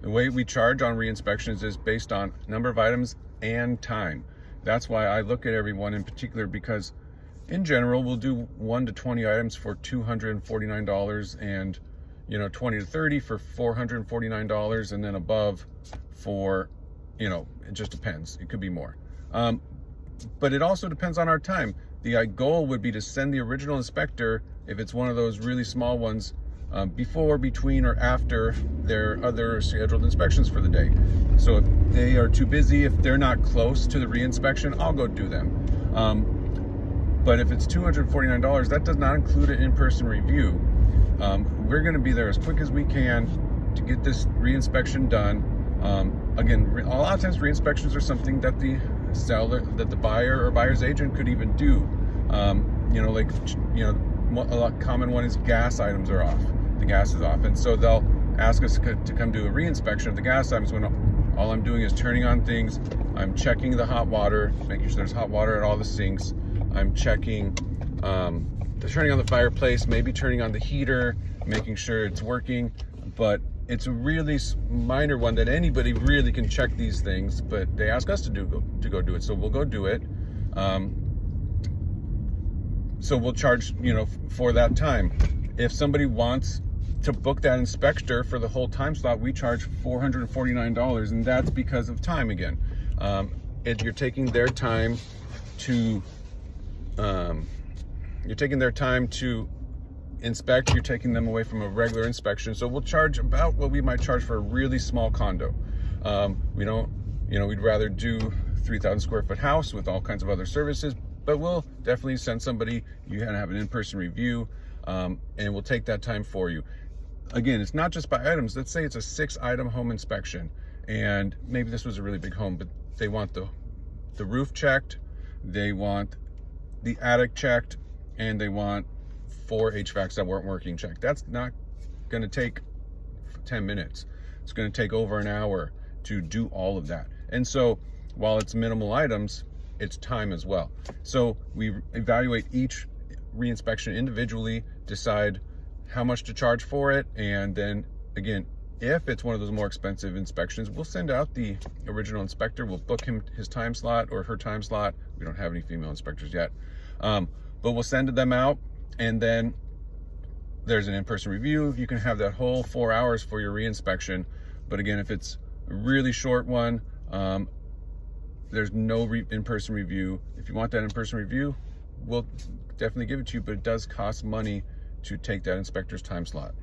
The way we charge on re-inspections is based on number of items and time. That's why I look at everyone in particular, because in general, we'll do 1 to 20 items for $249 and 20 to 30 for $449, and then above for, it just depends. It could be more. But it also depends on our time. The goal would be to send the original inspector, if it's one of those really small ones, before, between, or after their other scheduled inspections for the day. So if they are too busy, if they're not close to the re-inspection, I'll go do them. But if it's $249, that does not include an in-person review. We're going to be there as quick as we can to get this re-inspection done. Again, a lot of times re-inspections are something that the buyer or buyer's agent could even do. A common one is gas items are off. The gas is off, and so they'll ask us to come do a re-inspection of the gas items when all I'm doing is turning on things. I'm checking the hot water, making sure there's hot water at all the sinks. I'm checking, turning on the fireplace, maybe turning on the heater, making sure it's working. But it's a really minor one that anybody really can check these things, but they ask us to go do it, so we'll go do it. So we'll charge, for that time. If somebody wants to book that inspector for the whole time slot, we charge $449, and that's because of time again. You're taking their time to inspect. You're taking them away from a regular inspection. So we'll charge about what we might charge for a really small condo. We don't, we'd rather do 3,000 square foot house with all kinds of other services, but we'll definitely send somebody. You can have an in-person review, and we'll take that time for you. Again, it's not just by items. Let's say it's a 6-item home inspection, and maybe this was a really big home, but they want the roof checked, they want the attic checked, and they want 4 HVACs that weren't working checked. That's not going to take 10 minutes. It's going to take over an hour to do all of that. And so while it's minimal items, it's time as well. So we evaluate each re-inspection individually, decide how much to charge for it, and then again, if it's one of those more expensive inspections, we'll send out the original inspector. We'll book him his time slot or her time slot. We don't have any female inspectors yet, but we'll send them out, and then there's an in-person review. You can have that whole 4 hours for your re-inspection. But again, if it's a really short one, there's no in-person review. If you want that in-person review, we'll definitely give it to you, but it does cost money to take that inspector's time slot.